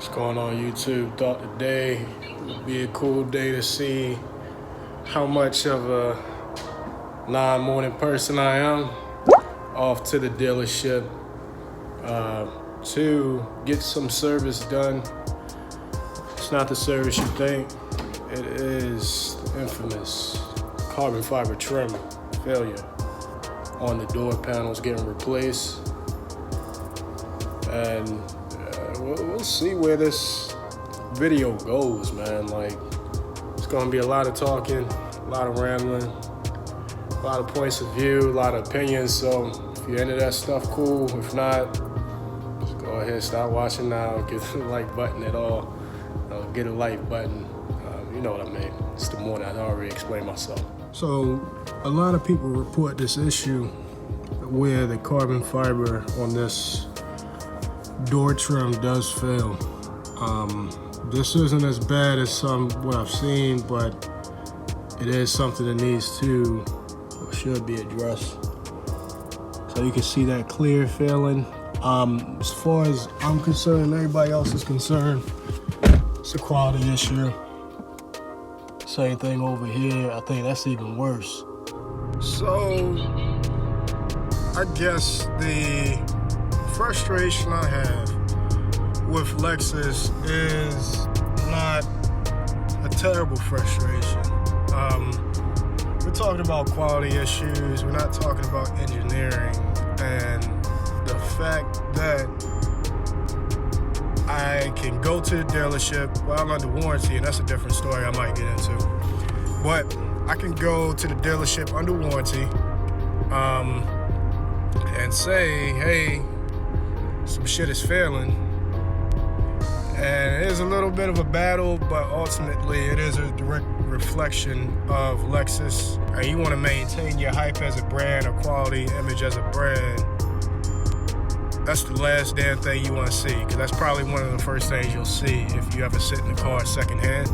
What's going on YouTube? Thought today would be a cool day to see how much of a non-morning person I am. Off to the dealership to get some service done. It's not the service you think. It is the infamous carbon fiber trim failure on the door panels getting replaced. And we'll see where this video goes, man. Like, it's gonna be a lot of talking, a lot of rambling, a lot of points of view, a lot of opinions. So if you're into that stuff, cool. If not, just go ahead, stop watching now. Get the like button at all. Get a like button. You know what I mean. It's the morning. I already explained myself. So a lot of people report this issue where the carbon fiber on this door trim does fail. This isn't as bad as what I've seen, but it is something that needs to or should be addressed. So you can see that clear failing. As far as I'm concerned, and everybody else is concerned, it's a quality issue. Same thing over here. I think that's even worse. So I guess the frustration I have with Lexus is not a terrible frustration. We're talking about quality issues. We're not talking about engineering, and the fact that I can go to the dealership while I'm under warranty, and that's a different story I might get into, but I can go to the dealership under warranty and say, hey, some shit is failing, and it is a little bit of a battle, but ultimately it is a direct reflection of Lexus. And you want to maintain your hype as a brand or quality image as a brand. That's the last damn thing you want to see, because that's probably one of the first things you'll see if you ever sit in the car secondhand,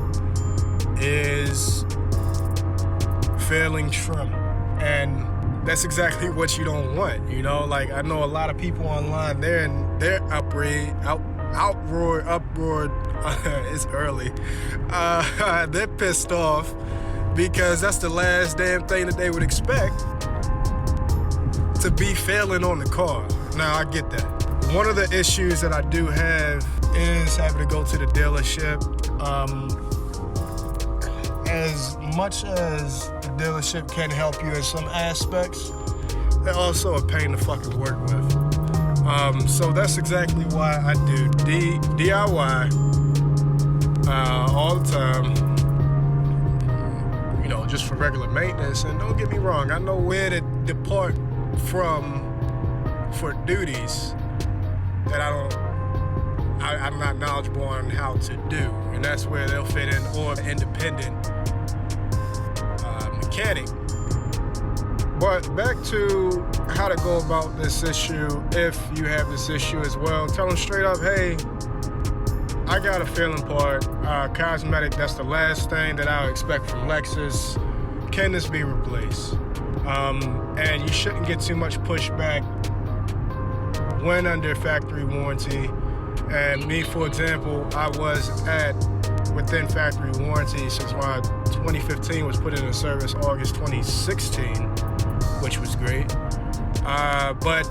is failing trim. And that's exactly what you don't want, you know? Like, I know a lot of people online, they're uproar, it's early. They're pissed off because that's the last damn thing that they would expect to be failing on the car. Now, I get that. One of the issues that I do have is having to go to the dealership. As much as the dealership can help you in some aspects, they're also a pain to fucking work with. So that's exactly why I do DIY all the time, you know, just for regular maintenance. And don't get me wrong, I know where to depart from for duties that I'm not knowledgeable on how to do, and that's where they'll fit in, or an independent mechanic. But back to how to go about this issue. If you have this issue as well, tell them straight up, hey, I got a failing part, cosmetic, that's the last thing that I would expect from Lexus. Can this be replaced? And you shouldn't get too much pushback when under factory warranty. And me, for example, I was within factory warranty since my 2015 was put into service August 2016, which was great. But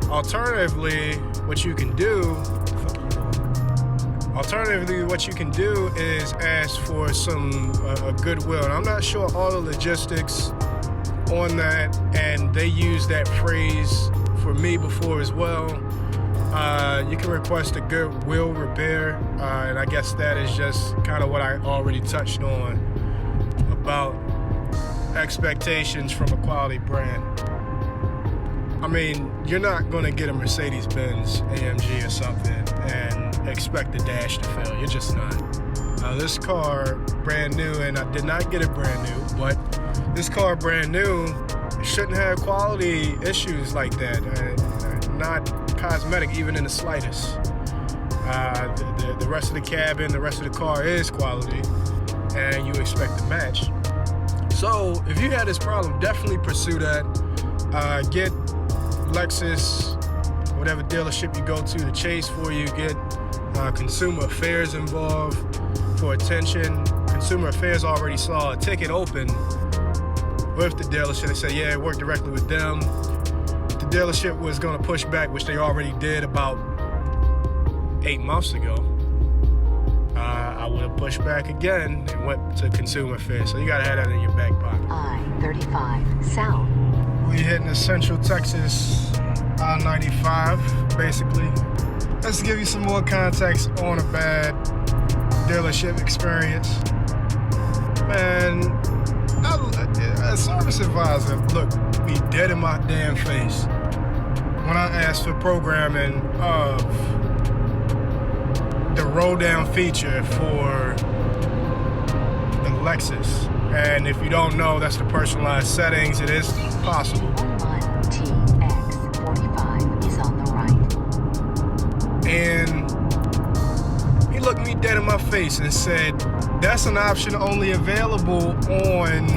alternatively, what you can do is ask for some goodwill. And I'm not sure all the logistics on that, and they use that phrase for me before as well. You can request a goodwill repair, and I guess that is just kind of what I already touched on about expectations from a quality brand. I mean, you're not going to get a Mercedes-Benz AMG or something and expect the dash to fail. You're just not. This car, brand new, and I did not get it brand new, but this car brand new shouldn't have quality issues like that. Not cosmetic, even in the slightest. The rest of the cabin, the rest of the car is quality, and you expect to match. So if you had this problem, definitely pursue that. Get Lexus, whatever dealership you go to chase for you, get Consumer Affairs involved for attention. Consumer Affairs already saw a ticket open with the dealership. They said, yeah, it worked directly with them. The dealership was going to push back, which they already did about 8 months ago. I would have pushed back again and went to Consumer Affairs. So you got to have that in your back pocket. I-35 South. We're hitting the Central Texas I-95, basically. Let's give you some more context on a bad dealership experience. Man, a service advisor looked me dead in my damn face when I asked for programming of the roll down feature for the Lexus. And if you don't know, that's the personalized settings. It is possible. TX45 is on the right. And he looked me dead in my face and said, that's an option only available on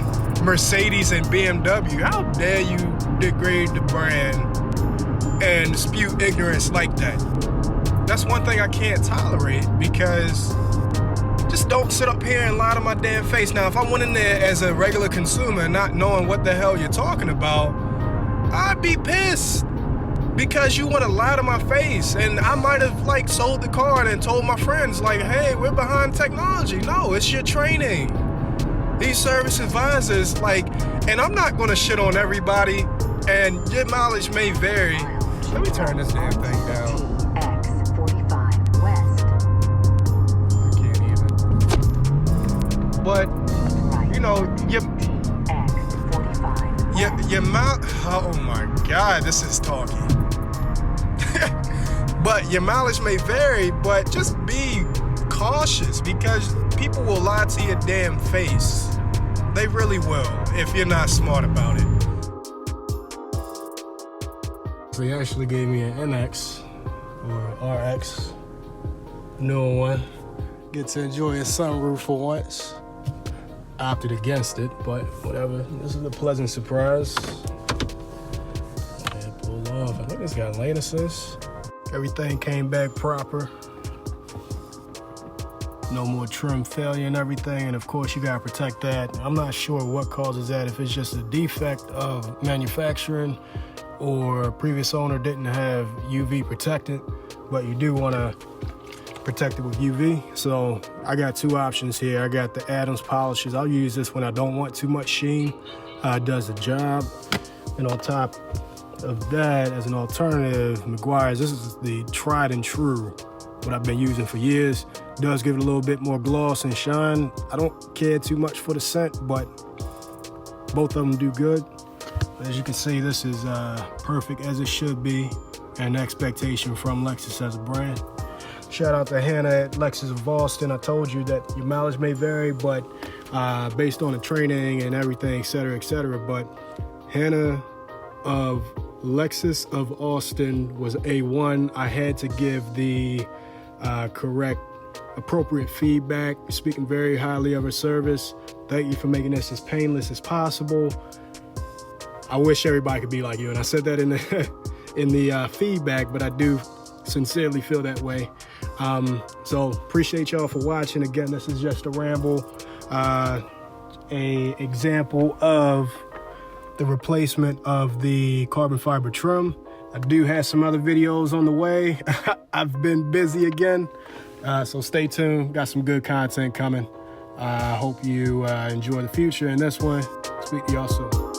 Mercedes and BMW. How dare you degrade the brand and spew ignorance like that? That's one thing I can't tolerate, because just don't sit up here and lie to my damn face. Now, if I went in there as a regular consumer not knowing what the hell you're talking about, I'd be pissed, because you want to lie to my face. And I might have like sold the car and told my friends like, hey, we're behind technology. No, it's your training. These service advisors, like, and I'm not going to shit on everybody, and your mileage may vary. Let me turn this damn thing down. TX45 West. I can't even. But, you know, your mouth, oh my God, this is talking. But your mileage may vary, but just be cautious, because people will lie to your damn face. They really will, if you're not smart about it. So he actually gave me an NX or RX, new one. Get to enjoy a sunroof for once. Opted against it, but whatever. This is a pleasant surprise. And pull off. I think it's got lane assist. Everything came back proper. No more trim failure and everything, and of course you gotta protect that. I'm not sure what causes that, if it's just a defect of manufacturing or previous owner didn't have UV protectant, but you do wanna protect it with UV. So I got two options here. I got the Adams polishes. I'll use this when I don't want too much sheen. It does the job. And on top of that, as an alternative, Meguiar's, this is the tried and true, what I've been using for years. Does give it a little bit more gloss and shine. I don't care too much for the scent, but both of them do good. As you can see, this is perfect as it should be, and expectation from Lexus as a brand. Shout out to Hannah at Lexus of Austin. I told you that your mileage may vary, but based on the training and everything, et cetera, but Hannah of Lexus of Austin was A1. I had to give the correct, appropriate feedback, speaking very highly of her service. Thank you for making this as painless as possible. I wish everybody could be like you, and I said that in the feedback, but I do sincerely feel that way. So appreciate y'all for watching. Again, this is just a ramble, a example of the replacement of the carbon fiber trim. I do have some other videos on the way. I've been busy again, so stay tuned. Got some good content coming. I hope you enjoy the future in this one. Speak to y'all soon.